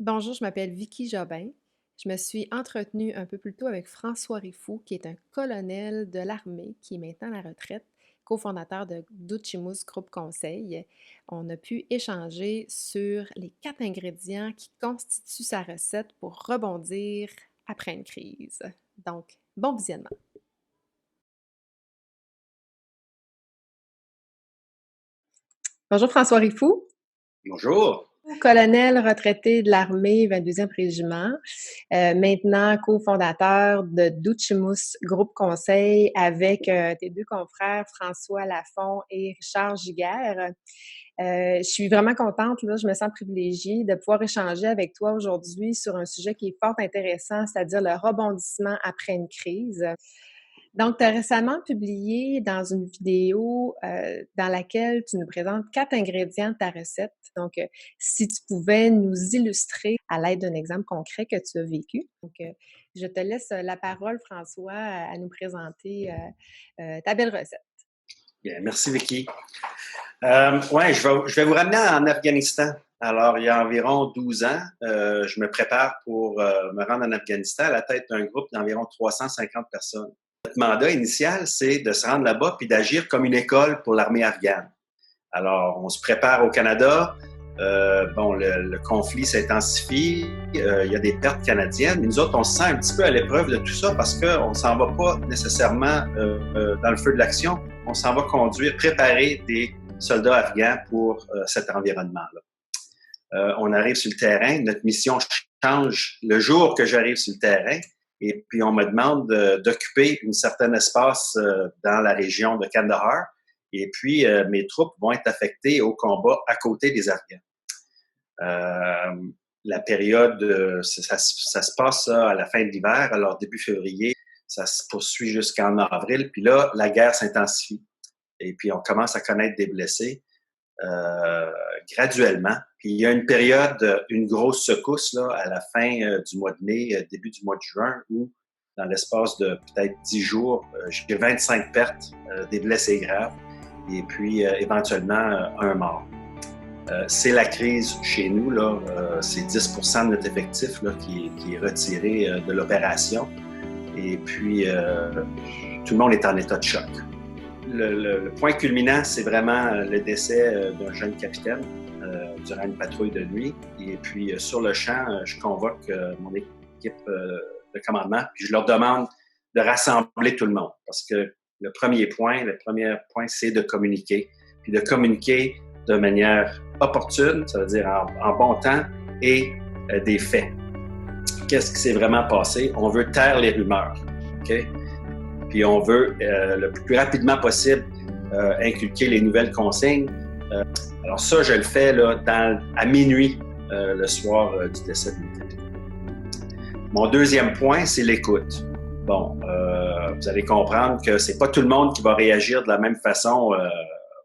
Bonjour, je m'appelle Vicky Jobin. Je me suis entretenue un peu plus tôt avec François Rifou, qui est un colonel de l'armée, qui est maintenant à la retraite, cofondateur de Duchimus Groupe Conseil. On a pu échanger sur les 4 ingrédients qui constituent sa recette pour rebondir après une crise. Donc, bon visionnement. Bonjour François Rifou. Bonjour. Colonel retraité de l'armée 22e régiment, maintenant cofondateur de Duchimus Groupe Conseil avec tes deux confrères François Lafont et Richard Giguère. Je suis vraiment contente, là, je me sens privilégiée de pouvoir échanger avec toi aujourd'hui sur un sujet qui est fort intéressant, c'est-à-dire le rebondissement après une crise. Donc, tu as récemment publié dans une vidéo dans laquelle tu nous présentes 4 ingrédients de ta recette. Donc, si tu pouvais nous illustrer à l'aide d'un exemple concret que tu as vécu. Donc, je te laisse la parole, François, à nous présenter ta belle recette. Bien, merci, Vicky. Ouais, je vais vous ramener en Afghanistan. Alors, il y a environ 12 ans, je me prépare pour me rendre en Afghanistan à la tête d'un groupe d'environ 350 personnes. Notre mandat initial, c'est de se rendre là-bas puis d'agir comme une école pour l'armée afghane. Alors, on se prépare au Canada. Le conflit s'intensifie. Il y a des pertes canadiennes. Mais nous autres, on se sent un petit peu à l'épreuve de tout ça parce qu'on ne s'en va pas nécessairement dans le feu de l'action. On s'en va préparer des soldats afghans pour cet environnement-là. On arrive sur le terrain. Notre mission change le jour que j'arrive sur le terrain. Et puis, on me demande d'occuper un certain espace dans la région de Kandahar. Et puis, mes troupes vont être affectées au combat à côté des Afghans. La période, ça se passe à la fin de l'hiver, alors début février, ça se poursuit jusqu'en avril. Puis là, la guerre s'intensifie. Et puis, on commence à connaître des blessés graduellement. Puis, il y a une période, une grosse secousse là, à la fin du mois de mai, début du mois de juin, où dans l'espace de peut-être 10 jours, j'ai 25 pertes, des blessés graves et puis éventuellement un mort. C'est la crise chez nous, là. C'est 10% de notre effectif là, qui est retiré de l'opération. Et puis, tout le monde est en état de choc. Le point culminant, c'est vraiment le décès d'un jeune capitaine durant une patrouille de nuit. Et puis, sur le champ, je convoque mon équipe de commandement, puis je leur demande de rassembler tout le monde. Parce que le premier point, c'est de communiquer. Puis de communiquer de manière opportune, ça veut dire en bon temps, et des faits. Qu'est-ce qui s'est vraiment passé? On veut taire les rumeurs. OK? Puis on veut le plus rapidement possible inculquer les nouvelles consignes. Alors ça, je le fais là, à minuit le soir du décès de mon capitaine. Mon deuxième point, c'est l'écoute. Bon, vous allez comprendre que c'est pas tout le monde qui va réagir de la même façon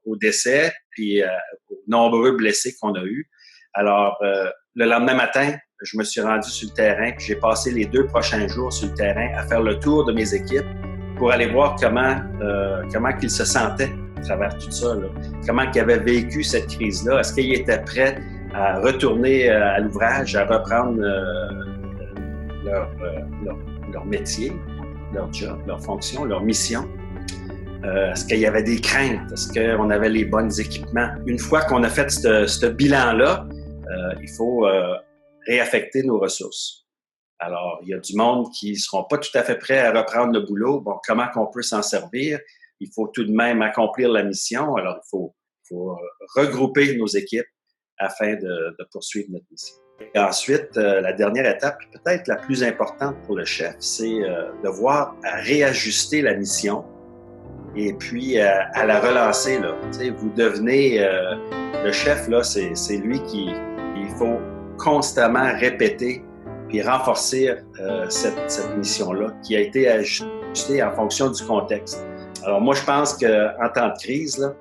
au décès puis aux nombreux blessés qu'on a eus. Alors, le lendemain matin, je me suis rendu sur le terrain puis j'ai passé les 2 prochains jours sur le terrain à faire le tour de mes équipes pour aller voir comment qu'ils se sentaient à travers tout ça, là. Comment ils avaient vécu cette crise-là. Est-ce qu'ils étaient prêts à retourner à l'ouvrage, à reprendre leur métier, leur job, leur fonction, leur mission? Est-ce qu'il y avait des craintes? Est-ce qu'on avait les bons équipements? Une fois qu'on a fait ce bilan-là, il faut réaffecter nos ressources. Alors, il y a du monde qui ne seront pas tout à fait prêts à reprendre le boulot. Bon, comment qu'on peut s'en servir? Il faut tout de même accomplir la mission. Alors, il faut regrouper nos équipes afin de poursuivre notre mission. Et ensuite, la dernière étape, peut-être la plus importante pour le chef, c'est de voir à réajuster la mission et puis à la relancer. Là. Tu sais, vous devenez le chef, là, c'est lui il faut constamment répéter puis renforcer cette mission-là qui a été ajustée en fonction du contexte. Alors moi, je pense qu'en temps de crise, là,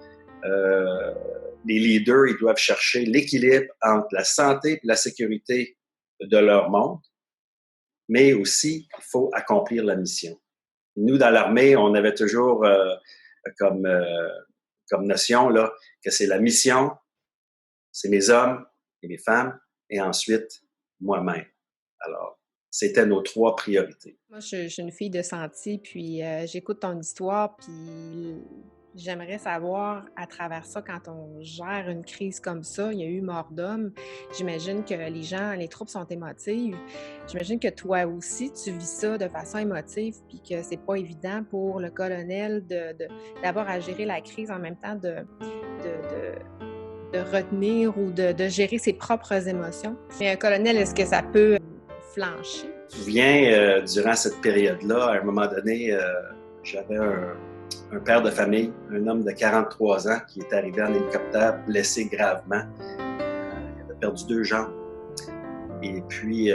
les leaders, ils doivent chercher l'équilibre entre la santé et la sécurité de leur monde, mais aussi, il faut accomplir la mission. Nous, dans l'armée, on avait toujours comme notion là, que c'est la mission, c'est mes hommes et mes femmes, et ensuite moi-même. Alors, c'était nos 3 priorités. Moi, je suis une fille de santé, puis j'écoute ton histoire, puis j'aimerais savoir, à travers ça, quand on gère une crise comme ça, il y a eu mort d'homme, j'imagine que les troupes sont émotives. J'imagine que toi aussi, tu vis ça de façon émotive, puis que c'est pas évident pour le colonel d'avoir à gérer la crise en même temps de retenir ou de gérer ses propres émotions. Mais un colonel, est-ce que ça peut flancher? Je me souviens, durant cette période-là, à un moment donné, j'avais un père de famille, un homme de 43 ans qui est arrivé en hélicoptère blessé gravement. Il avait perdu 2 jambes. Et puis,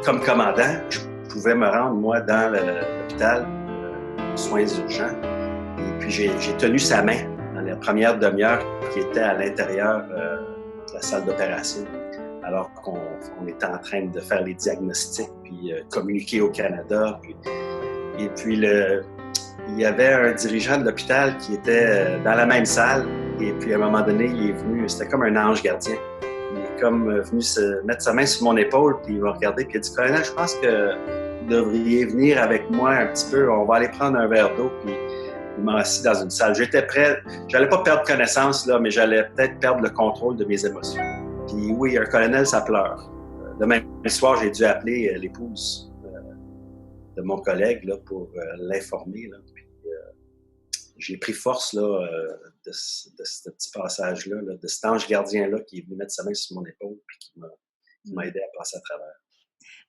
comme commandant, je pouvais me rendre, moi, dans l'hôpital, soins urgents. Et puis, j'ai tenu sa main dans la première demi-heure qui était à l'intérieur de la salle d'opération, alors qu'on était en train de faire les diagnostics, puis communiquer au Canada. Et puis, il y avait un dirigeant de l'hôpital qui était dans la même salle. Et puis, à un moment donné, il est venu, c'était comme un ange gardien. Il est comme venu se mettre sa main sur mon épaule, puis il m'a regardé, puis il a dit « Colonel, je pense que vous devriez venir avec moi un petit peu, on va aller prendre un verre d'eau. » Puis il m'a assis dans une salle. J'étais prêt, j'allais pas perdre connaissance, là, mais j'allais peut-être perdre le contrôle de mes émotions. Puis oui, un colonel, ça pleure. Le même soir, j'ai dû appeler l'épouse de mon collègue là, pour l'informer. Là. Puis, j'ai pris force là, de ce petit passage-là, là, de cet ange gardien-là qui est venu mettre sa main sur mon épaule et qui m'a aidé à passer à travers.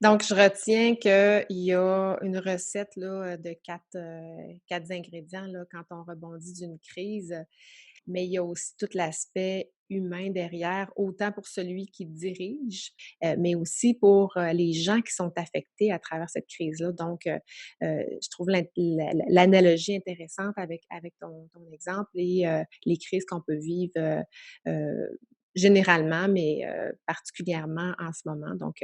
Donc, je retiens qu'il y a une recette là, de quatre ingrédients là, quand on rebondit d'une crise, mais il y a aussi tout l'aspect humain derrière, autant pour celui qui dirige, mais aussi pour les gens qui sont affectés à travers cette crise-là. Donc, je trouve l'analogie intéressante avec ton exemple et les crises qu'on peut vivre généralement, mais particulièrement en ce moment. Donc,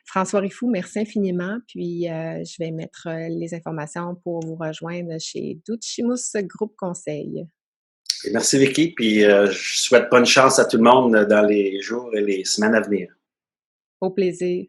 François Rifou, merci infiniment. Puis, je vais mettre les informations pour vous rejoindre chez Duchimus Groupe Conseil. Et merci Vicky, puis je souhaite bonne chance à tout le monde dans les jours et les semaines à venir. Au plaisir.